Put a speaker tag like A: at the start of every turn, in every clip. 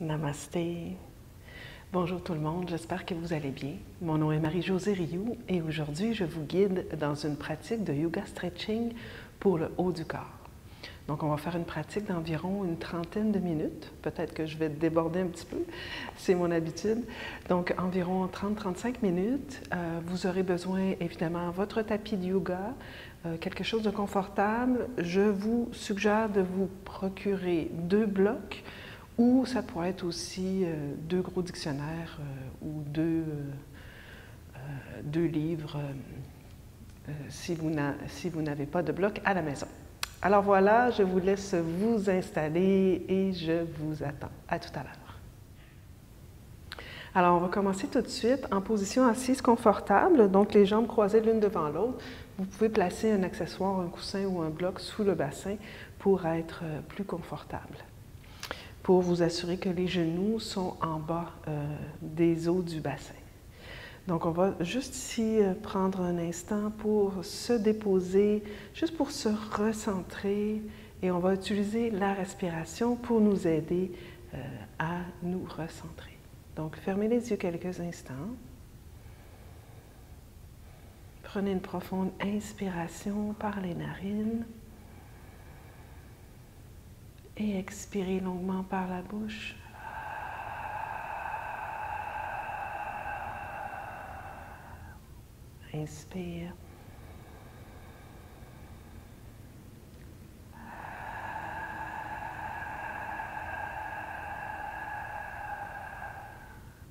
A: Namasté. Bonjour tout le monde, j'espère que vous allez bien. Mon nom est Marie-Josée Rioux et aujourd'hui je vous guide dans une pratique de yoga stretching pour le haut du corps. Donc on va faire une pratique d'environ une trentaine de minutes. Peut-être que je vais déborder un petit peu, c'est mon habitude. Donc environ 30-35 minutes. Vous aurez besoin évidemment de votre tapis de yoga, quelque chose de confortable. Je vous suggère de vous procurer 2 blocs. Ou ça pourrait être aussi 2 gros dictionnaires ou 2 livres si vous n'avez pas de bloc à la maison. Alors voilà, je vous laisse vous installer et je vous attends. À tout à l'heure. Alors on va commencer tout de suite en position assise confortable, donc les jambes croisées l'une devant l'autre. Vous pouvez placer un accessoire, un coussin ou un bloc sous le bassin pour être plus confortable, pour vous assurer que les genoux sont en bas des os du bassin. Donc, on va juste ici prendre un instant pour se déposer, juste pour se recentrer, et on va utiliser la respiration pour nous aider à nous recentrer. Donc, fermez les yeux quelques instants. Prenez une profonde inspiration par les narines. Et expirez longuement par la bouche. Inspire.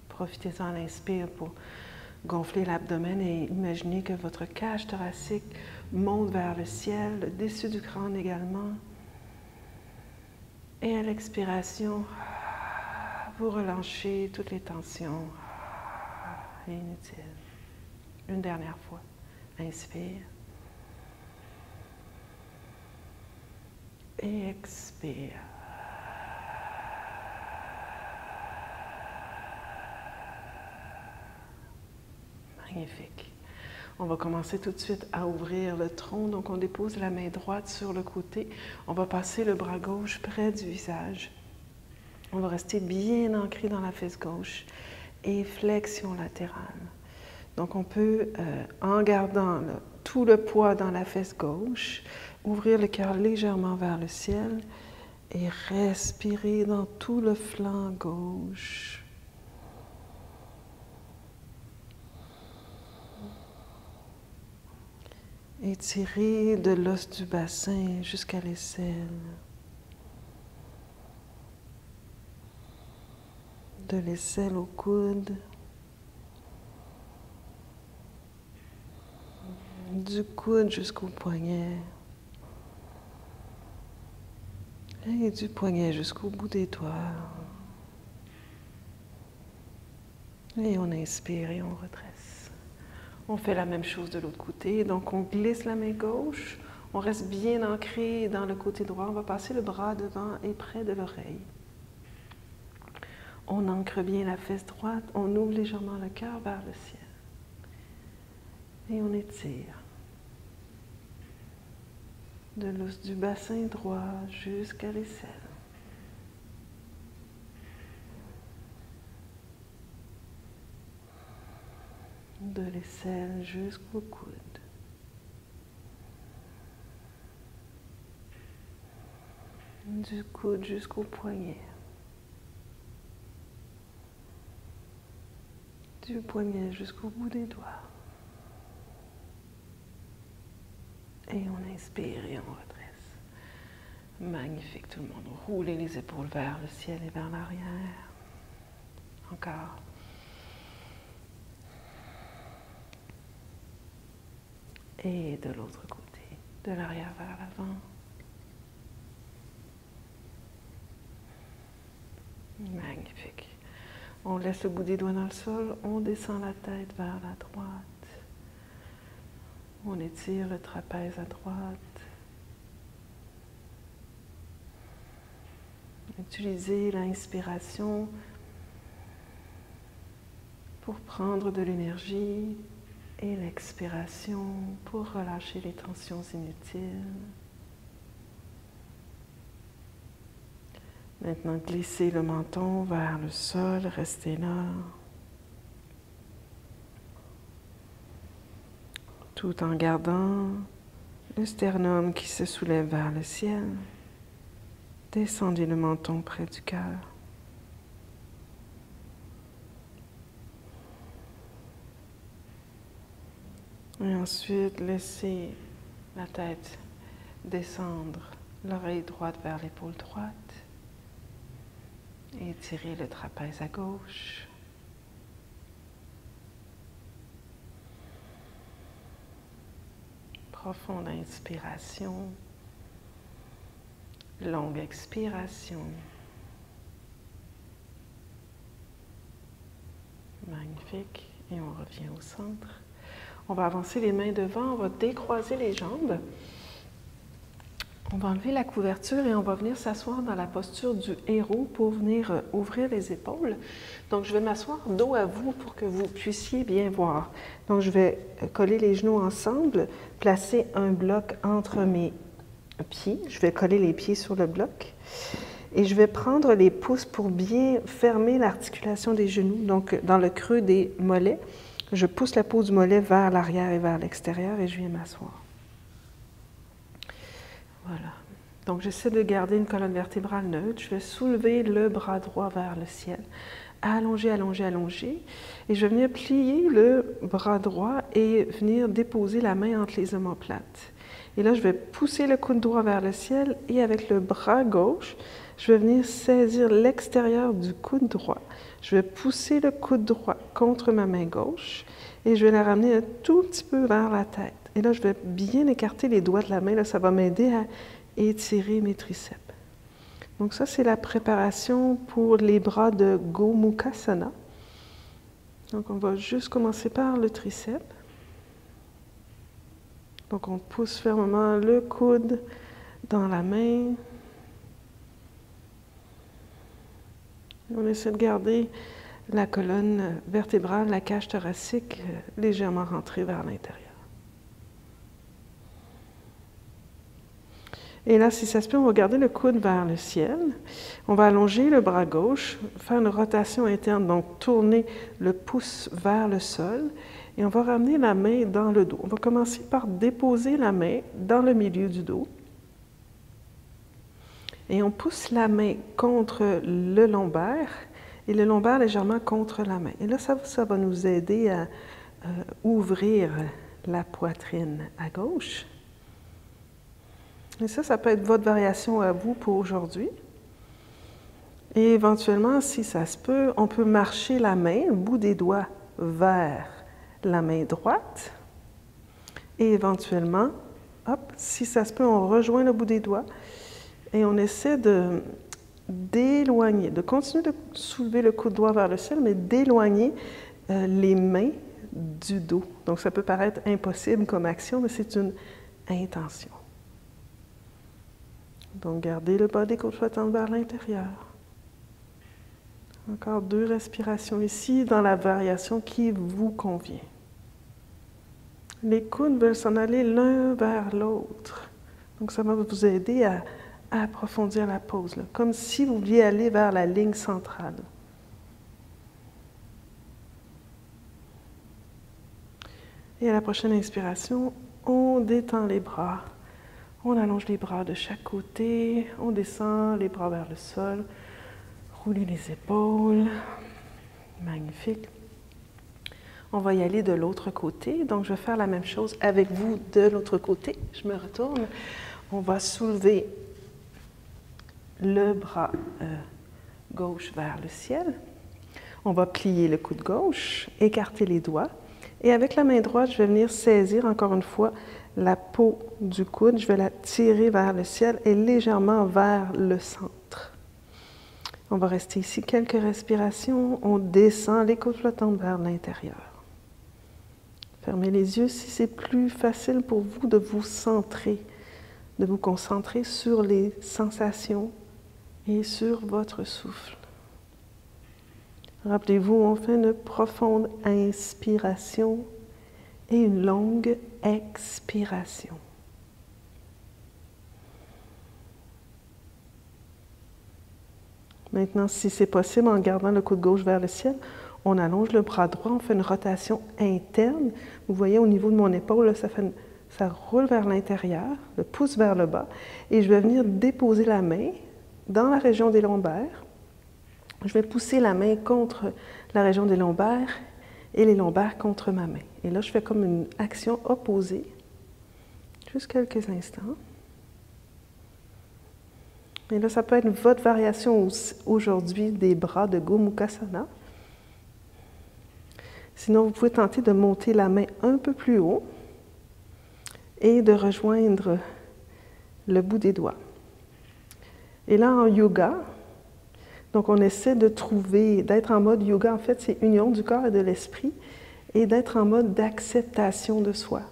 A: Profitez-en à l'inspire pour gonfler l'abdomen et imaginez que votre cage thoracique monte vers le ciel, le dessus du crâne également. Et à l'expiration, vous relâchez toutes les tensions inutiles. Une dernière fois. Inspire. Et expire. Magnifique. On va commencer tout de suite à ouvrir le tronc. Donc, on dépose la main droite sur le côté. On va passer le bras gauche près du visage. On va rester bien ancré dans la fesse gauche et flexion latérale. Donc, on peut, en gardant tout le poids dans la fesse gauche, ouvrir le cœur légèrement vers le ciel et respirer dans tout le flanc gauche. Étirer de l'os du bassin jusqu'à l'aisselle. De l'aisselle au coude. Du coude jusqu'au poignet. Et du poignet jusqu'au bout des doigts. Et on inspire et on redresse. On fait la même chose de l'autre côté. Donc, on glisse la main gauche. On reste bien ancré dans le côté droit. On va passer le bras devant et près de l'oreille. On ancre bien la fesse droite. On ouvre légèrement le cœur vers le ciel. Et on étire. De l'os du bassin droit jusqu'à l'aisselle. De l'aisselle jusqu'au coude. Du coude jusqu'au poignet. Du poignet jusqu'au bout des doigts. Et on inspire et on redresse. Magnifique tout le monde. Roulez les épaules vers le ciel et vers l'arrière. Encore. Et de l'autre côté, de l'arrière vers l'avant. Magnifique. On laisse le bout des doigts dans le sol, on descend la tête vers la droite. On étire le trapèze à droite. Utilisez l'inspiration pour prendre de l'énergie et l'expiration pour relâcher les tensions inutiles. Maintenant, glissez le menton vers le sol, restez là. Tout en gardant le sternum qui se soulève vers le ciel. Descendez le menton près du cœur. Et ensuite, laissez la tête descendre, l'oreille droite vers l'épaule droite. Et étirez le trapèze à gauche. Profonde inspiration. Longue expiration. Magnifique. Et on revient au centre. On va avancer les mains devant, on va décroiser les jambes. On va enlever la couverture et on va venir s'asseoir dans la posture du héros pour venir ouvrir les épaules. Donc, je vais m'asseoir dos à vous pour que vous puissiez bien voir. Donc, je vais coller les genoux ensemble, placer un bloc entre mes pieds. Je vais coller les pieds sur le bloc. Et je vais prendre les pouces pour bien fermer l'articulation des genoux. Donc, dans le creux des mollets, je pousse la peau du mollet vers l'arrière et vers l'extérieur et je viens m'asseoir. Voilà. Donc, j'essaie de garder une colonne vertébrale neutre. Je vais soulever le bras droit vers le ciel. Allonger, allonger, allonger. Et je vais venir plier le bras droit et venir déposer la main entre les omoplates. Et là, je vais pousser le coude droit vers le ciel et avec le bras gauche, je vais venir saisir l'extérieur du coude droit. Je vais pousser le coude droit contre ma main gauche et je vais la ramener un tout petit peu vers la tête. Et là, je vais bien écarter les doigts de la main. Là, ça va m'aider à étirer mes triceps. Donc ça, c'est la préparation pour les bras de Gomukhasana. Donc, on va juste commencer par le triceps. Donc, on pousse fermement le coude dans la main. On essaie de garder la colonne vertébrale, la cage thoracique légèrement rentrée vers l'intérieur. Et là, si ça se peut, on va garder le coude vers le ciel. On va allonger le bras gauche, faire une rotation interne, donc tourner le pouce vers le sol. Et on va ramener la main dans le dos. On va commencer par déposer la main dans le milieu du dos. Et on pousse la main contre le lombaire et le lombaire légèrement contre la main. Et là, ça va nous aider à ouvrir la poitrine à gauche. Et ça peut être votre variation à vous pour aujourd'hui. Et éventuellement, si ça se peut, on peut marcher la main, le bout des doigts, vers la main droite. Et éventuellement, hop, si ça se peut, on rejoint le bout des doigts et on essaie d'éloigner, de continuer de soulever le coude droit vers le ciel, mais d'éloigner les mains du dos. Donc, ça peut paraître impossible comme action, mais c'est une intention. Donc, gardez le bas des côtes flottantes vers l'intérieur. Encore 2 respirations ici dans la variation qui vous convient. Les coudes veulent s'en aller l'un vers l'autre. Donc, ça va vous aider à approfondir la pose, là, comme si vous vouliez aller vers la ligne centrale. Et à la prochaine inspiration, on détend les bras. On allonge les bras de chaque côté, on descend les bras vers le sol, roulez les épaules, magnifique. On va y aller de l'autre côté, donc je vais faire la même chose avec vous de l'autre côté. Je me retourne, on va soulever le bras gauche vers le ciel. On va plier le coude gauche, écarter les doigts, et avec la main droite, je vais venir saisir encore une fois la peau du coude, je vais la tirer vers le ciel et légèrement vers le centre. On va rester ici quelques respirations. On descend les côtes flottantes vers l'intérieur. Fermez les yeux si c'est plus facile pour vous de vous centrer, de vous concentrer sur les sensations et sur votre souffle. Rappelez-vous, on fait une profonde inspiration et une longue expiration. Maintenant, si c'est possible, en gardant le coude gauche vers le ciel, on allonge le bras droit, on fait une rotation interne. Vous voyez au niveau de mon épaule, là, ça roule vers l'intérieur, le pouce vers le bas. Et je vais venir déposer la main dans la région des lombaires. Je vais pousser la main contre la région des lombaires et les lombaires contre ma main. Et là, je fais comme une action opposée. Juste quelques instants. Et là, ça peut être votre variation aujourd'hui des bras de Gomukhasana. Sinon, vous pouvez tenter de monter la main un peu plus haut et de rejoindre le bout des doigts. Et là, en yoga, donc on essaie de trouver, d'être en mode yoga, en fait, c'est union du corps et de l'esprit, et d'être en mode d'acceptation de soi,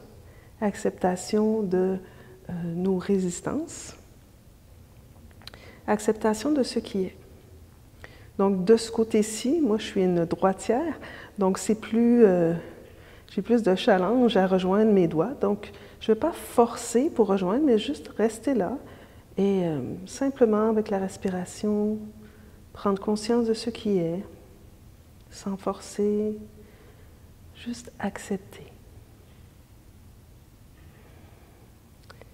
A: acceptation de nos résistances, acceptation de ce qui est. Donc, de ce côté-ci, moi, je suis une droitière, donc c'est plus, j'ai plus de challenge à rejoindre mes doigts. Donc, je ne vais pas forcer pour rejoindre, mais juste rester là et simplement avec la respiration, prendre conscience de ce qui est, sans forcer, juste accepter.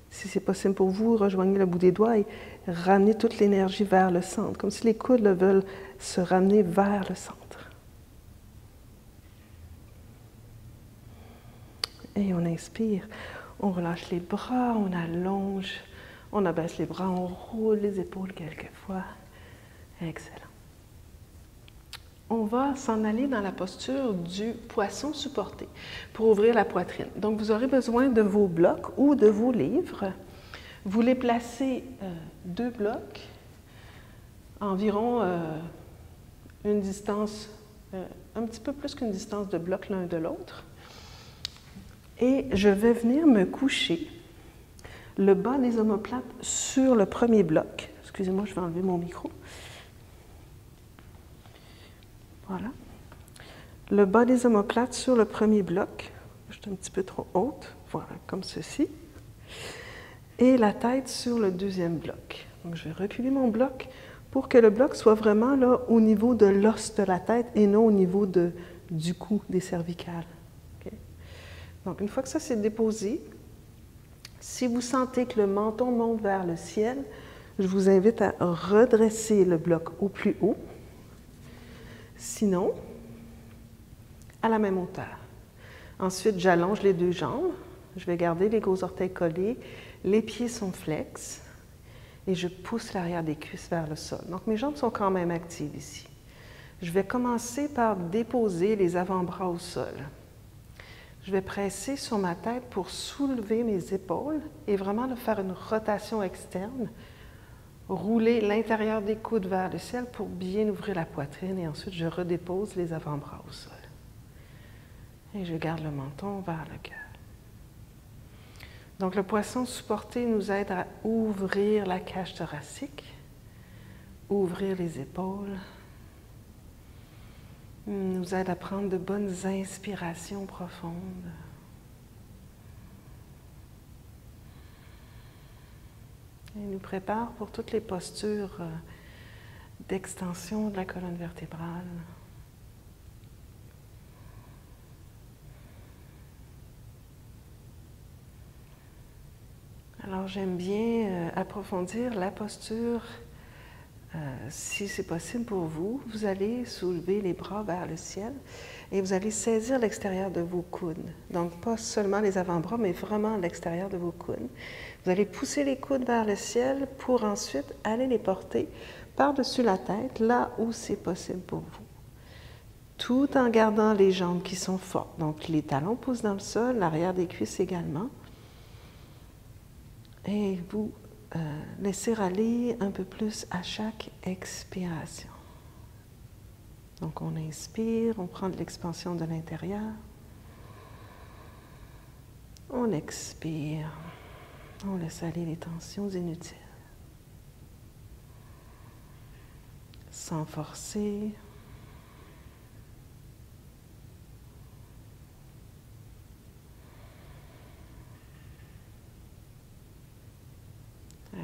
A: Si c'est possible pour vous, rejoignez le bout des doigts et ramenez toute l'énergie vers le centre, comme si les coudes veulent se ramener vers le centre. Et on inspire, on relâche les bras, on allonge, on abaisse les bras, on roule les épaules quelquefois. Excellent. On va s'en aller dans la posture du poisson supporté pour ouvrir la poitrine. Donc, vous aurez besoin de vos blocs ou de vos livres. Vous les placez 2 blocs, environ une distance, un petit peu plus qu'une distance de bloc l'un de l'autre. Et je vais venir me coucher le bas des omoplates sur le premier bloc. Excusez-moi, je vais enlever mon micro. Voilà. Le bas des omoplates sur le premier bloc. Je suis un petit peu trop haute. Voilà, comme ceci. Et la tête sur le deuxième bloc. Donc, je vais reculer mon bloc pour que le bloc soit vraiment là au niveau de l'os de la tête et non au niveau du cou, des cervicales. Okay? Donc, une fois que ça s'est déposé, si vous sentez que le menton monte vers le ciel, je vous invite à redresser le bloc au plus haut. Sinon, à la même hauteur. Ensuite, j'allonge les 2 jambes. Je vais garder les gros orteils collés. Les pieds sont flex. Et je pousse l'arrière des cuisses vers le sol. Donc, mes jambes sont quand même actives ici. Je vais commencer par déposer les avant-bras au sol. Je vais presser sur ma tête pour soulever mes épaules et vraiment faire une rotation externe. Rouler l'intérieur des coudes vers le ciel pour bien ouvrir la poitrine et ensuite je redépose les avant-bras au sol. Et je garde le menton vers le cœur. Donc le poisson supporté nous aide à ouvrir la cage thoracique, ouvrir les épaules, nous aide à prendre de bonnes inspirations profondes. Et nous prépare pour toutes les postures d'extension de la colonne vertébrale. Alors j'aime bien approfondir la posture. Si c'est possible pour vous, vous allez soulever les bras vers le ciel et vous allez saisir l'extérieur de vos coudes. Donc, pas seulement les avant-bras, mais vraiment l'extérieur de vos coudes. Vous allez pousser les coudes vers le ciel pour ensuite aller les porter par-dessus la tête, là où c'est possible pour vous. Tout en gardant les jambes qui sont fortes. Donc, les talons poussent dans le sol, l'arrière des cuisses également. Et vous laisser aller un peu plus à chaque expiration. Donc, on inspire, on prend de l'expansion de l'intérieur. On expire. On laisse aller les tensions inutiles. Sans forcer.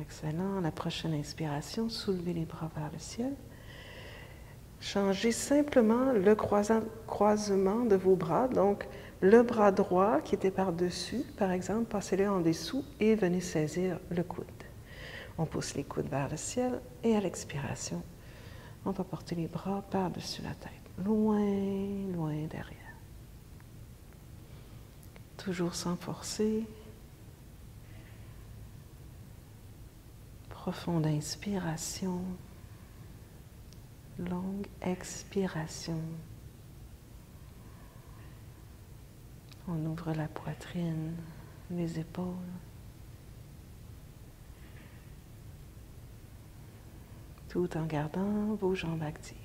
A: Excellent. La prochaine inspiration, soulevez les bras vers le ciel. changez simplement le croisement de vos bras. Donc, le bras droit qui était par-dessus, par exemple, passez-le en dessous et venez saisir le coude. On pousse les coudes vers le ciel et à l'expiration, on va porter les bras par-dessus la tête, loin, loin derrière. Toujours sans forcer. Profonde inspiration. Longue expiration. On ouvre la poitrine, les épaules. Tout en gardant vos jambes actives.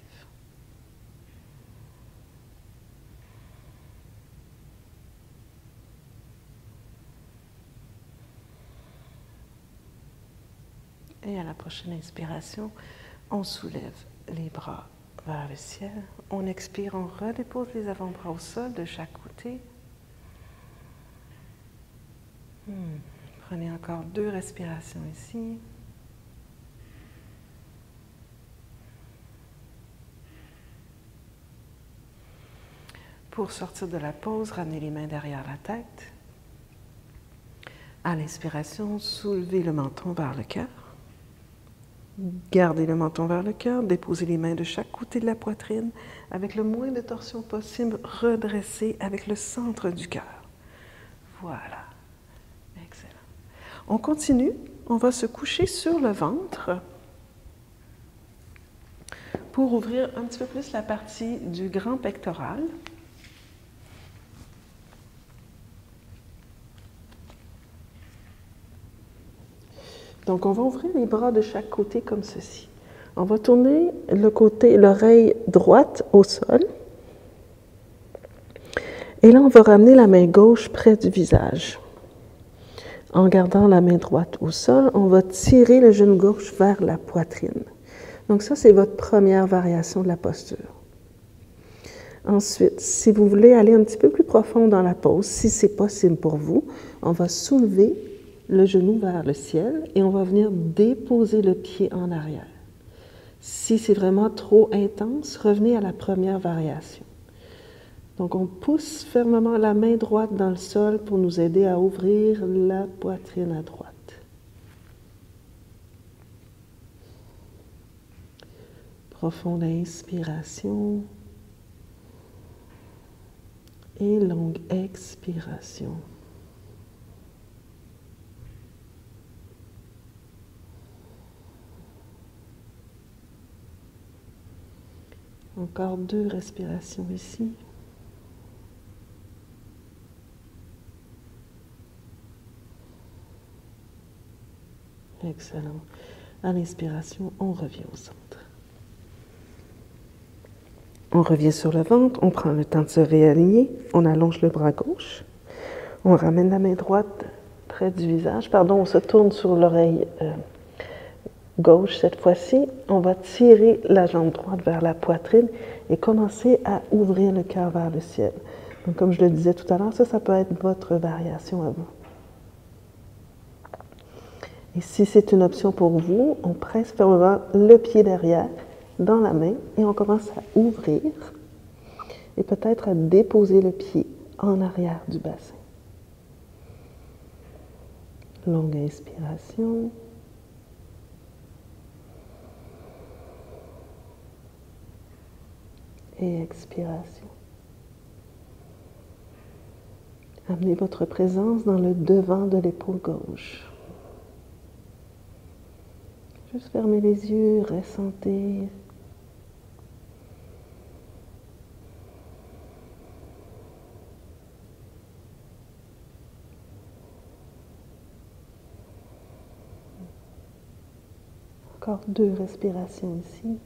A: Et à la prochaine inspiration, on soulève les bras vers le ciel. On expire, on redépose les avant-bras au sol de chaque côté. Prenez encore 2 respirations ici. Pour sortir de la pause, ramenez les mains derrière la tête. À l'inspiration, soulevez le menton vers le cœur. Gardez le menton vers le cœur, déposez les mains de chaque côté de la poitrine avec le moins de torsion possible, redressez avec le centre du cœur. Voilà. Excellent. On continue, on va se coucher sur le ventre pour ouvrir un petit peu plus la partie du grand pectoral. Donc, on va ouvrir les bras de chaque côté comme ceci. On va tourner l'oreille droite au sol. Et là, on va ramener la main gauche près du visage. En gardant la main droite au sol, on va tirer le genou gauche vers la poitrine. Donc ça, c'est votre première variation de la posture. Ensuite, si vous voulez aller un petit peu plus profond dans la pose, si c'est possible pour vous, on va soulever le genou vers le ciel et on va venir déposer le pied en arrière. Si c'est vraiment trop intense, revenez à la première variation. Donc, on pousse fermement la main droite dans le sol pour nous aider à ouvrir la poitrine à droite. Profonde inspiration et longue expiration. Encore 2 respirations ici. Excellent. À l'inspiration, on revient au centre. On revient sur le ventre, on prend le temps de se réaligner, on allonge le bras gauche, on ramène la main droite près du visage, on se tourne sur l'oreille gauche cette fois-ci, on va tirer la jambe droite vers la poitrine et commencer à ouvrir le cœur vers le ciel. Donc, comme je le disais tout à l'heure, ça peut être votre variation à vous. Et si c'est une option pour vous, on presse fermement le pied derrière dans la main et on commence à ouvrir et peut-être à déposer le pied en arrière du bassin. Longue inspiration. Et expiration. Amenez votre présence dans le devant de l'épaule gauche. Juste fermez les yeux, ressentir. Encore 2 respirations ici.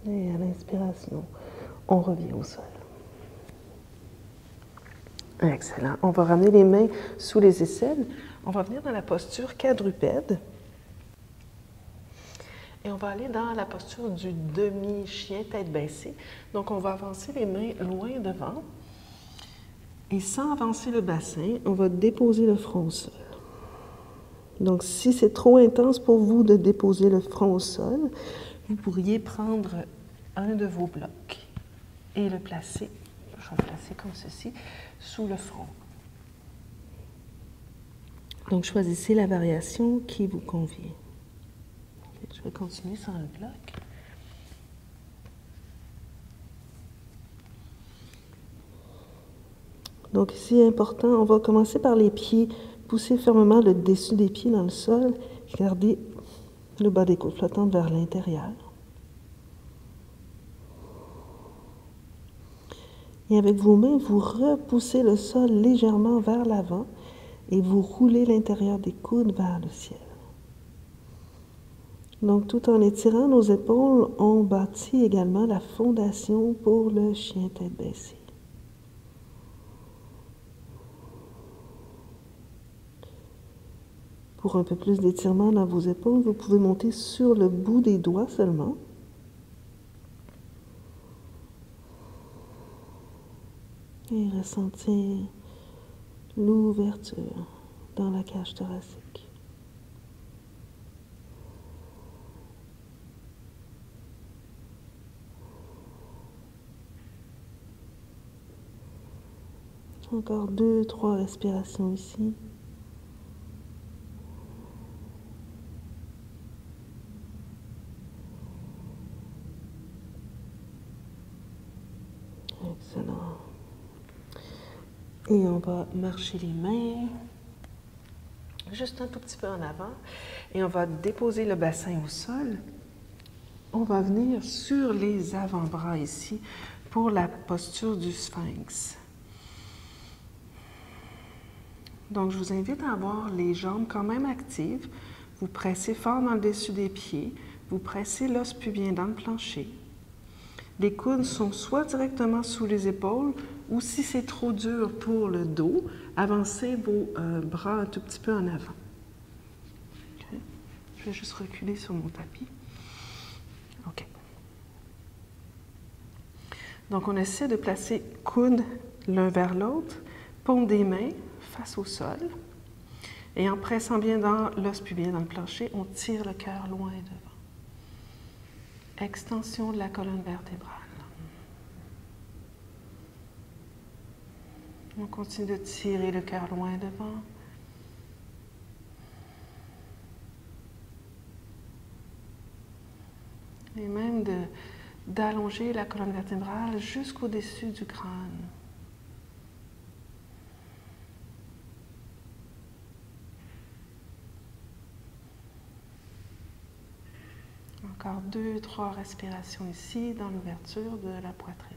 A: Et à l'inspiration, on revient au sol. Excellent. On va ramener les mains sous les aisselles. On va venir dans la posture quadrupède. Et on va aller dans la posture du demi-chien tête baissée. Donc, on va avancer les mains loin devant. Et sans avancer le bassin, on va déposer le front au sol. Donc, si c'est trop intense pour vous de déposer le front au sol, vous pourriez prendre un de vos blocs et le placer, je vais le placer comme ceci, sous le front. Donc, choisissez la variation qui vous convient. Je vais continuer sans le bloc. Donc ici, important, on va commencer par les pieds. Poussez fermement le dessus des pieds dans le sol. Gardez le bas des côtes flottantes vers l'intérieur. Et avec vos mains, vous repoussez le sol légèrement vers l'avant et vous roulez l'intérieur des coudes vers le ciel. Donc, tout en étirant nos épaules, on bâtit également la fondation pour le chien tête baissée. Pour un peu plus d'étirement dans vos épaules, vous pouvez monter sur le bout des doigts seulement. Et ressentir l'ouverture dans la cage thoracique. Encore 2-3 respirations ici. Excellent. Et on va marcher les mains juste un tout petit peu en avant et on va déposer le bassin au sol. On va venir sur les avant-bras ici pour la posture du sphinx. Donc, je vous invite à avoir les jambes quand même actives. Vous pressez fort dans le dessus des pieds. Vous pressez l'os pubien dans le plancher. Les coudes sont soit directement sous les épaules ou si c'est trop dur pour le dos, avancez vos bras un tout petit peu en avant. Okay. Je vais juste reculer sur mon tapis. OK. Donc, on essaie de placer coudes l'un vers l'autre, paume des mains face au sol. Et en pressant bien dans l'os pubien, dans le plancher, on tire le cœur loin devant. Extension de la colonne vertébrale. On continue de tirer le cœur loin devant. Et même d'allonger la colonne vertébrale jusqu'au-dessus du crâne. Encore 2-3 respirations ici dans l'ouverture de la poitrine.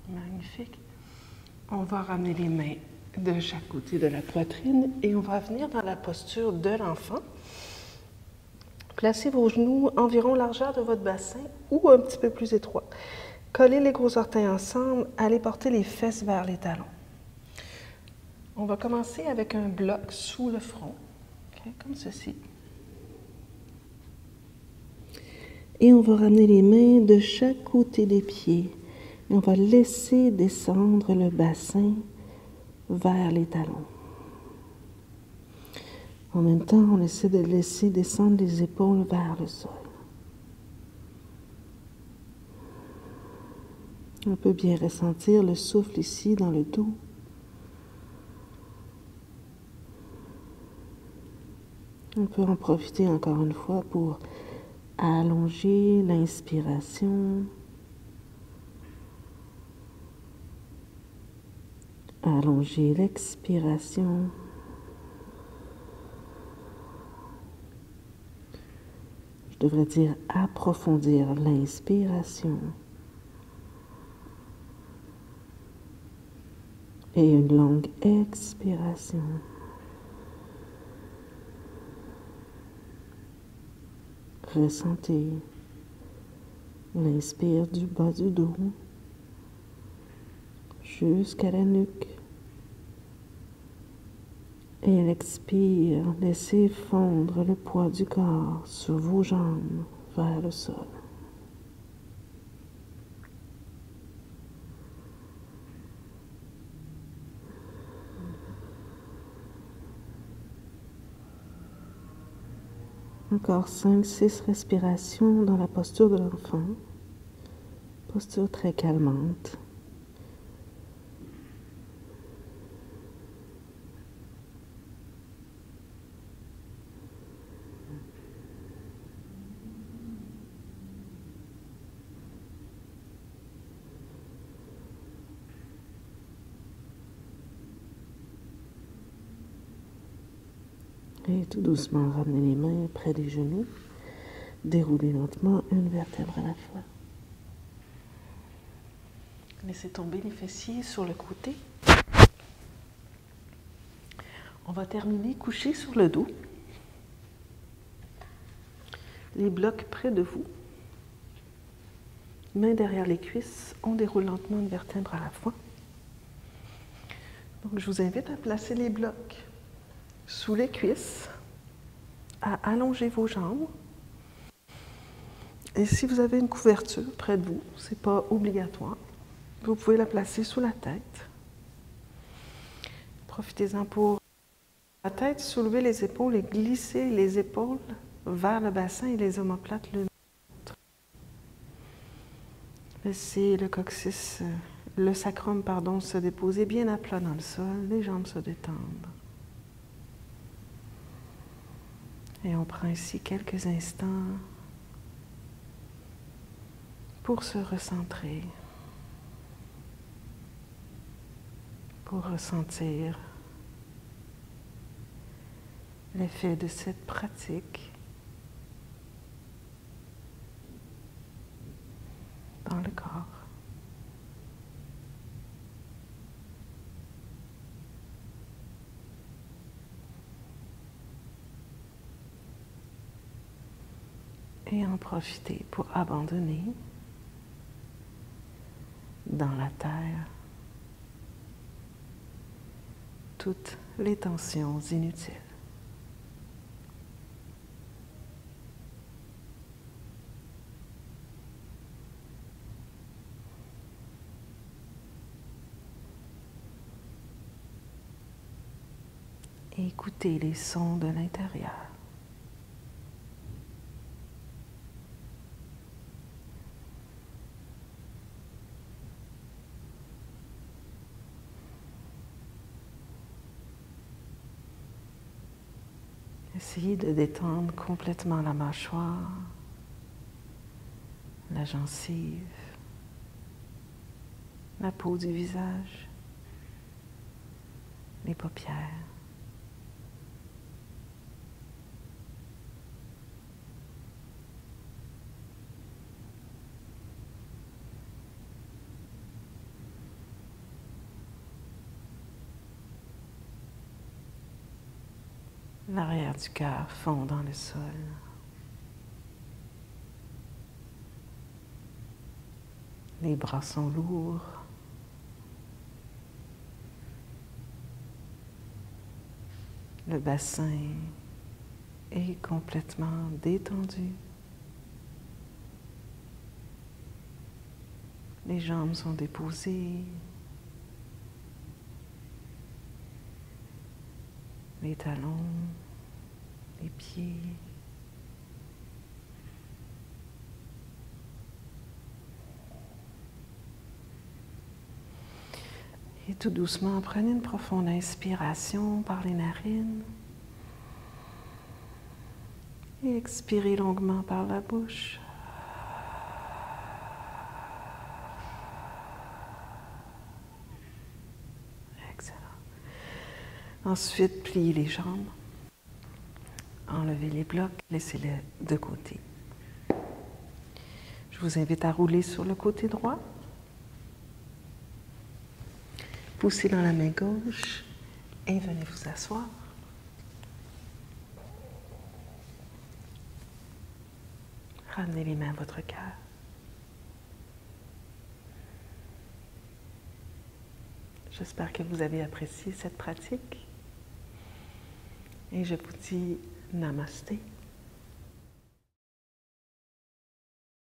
A: Magnifique. On va ramener les mains de chaque côté de la poitrine et on va venir dans la posture de l'enfant. Placez vos genoux environ largeur de votre bassin ou un petit peu plus étroit. Collez les gros orteils ensemble, allez porter les fesses vers les talons. On va commencer avec un bloc sous le front, okay, comme ceci. Et on va ramener les mains de chaque côté des pieds. Et on va laisser descendre le bassin vers les talons. En même temps, on essaie de laisser descendre les épaules vers le sol. On peut bien ressentir le souffle ici dans le dos. On peut en profiter encore une fois pour allonger l'inspiration. Allonger l'expiration. Je devrais dire approfondir l'inspiration. Et une longue expiration. Ressentez l'inspire du bas du dos jusqu'à la nuque. Et l'expire, laissez fondre le poids du corps sur vos jambes vers le sol. Encore 5-6 respirations dans la posture de l'enfant. Posture très calmante. Et tout doucement, ramenez les mains près des genoux. Déroulez lentement une vertèbre à la fois. Laissez tomber les fessiers sur le côté. On va terminer couché sur le dos. Les blocs près de vous. Mains derrière les cuisses. On déroule lentement une vertèbre à la fois. Donc, je vous invite à placer les blocs sous les cuisses, à allonger vos jambes. Et si vous avez une couverture près de vous, ce n'est pas obligatoire, vous pouvez la placer sous la tête. Profitez-en pour la tête, soulever les épaules et glisser les épaules vers le bassin et les omoplates l'une l'autre. Laissez le coccyx, le sacrum, se déposer bien à plat dans le sol, les jambes se détendent. Et on prend ici quelques instants pour se recentrer, pour ressentir l'effet de cette pratique dans le corps. Et en profiter pour abandonner dans la terre toutes les tensions inutiles. Et écoutez les sons de l'intérieur. Essayez de détendre complètement la mâchoire, la gencive, la peau du visage, les paupières. L'arrière du cœur fond dans le sol. Les bras sont lourds. Le bassin est complètement détendu. Les jambes sont déposées. Les talons, les pieds. Et tout doucement, prenez une profonde inspiration par les narines. Et expirez longuement par la bouche. Excellent. Ensuite, pliez les jambes. Enlevez les blocs, laissez-les de côté. Je vous invite à rouler sur le côté droit. Poussez dans la main gauche et venez vous asseoir. Ramenez les mains à votre cœur. J'espère que vous avez apprécié cette pratique. Et je vous dis Namasté.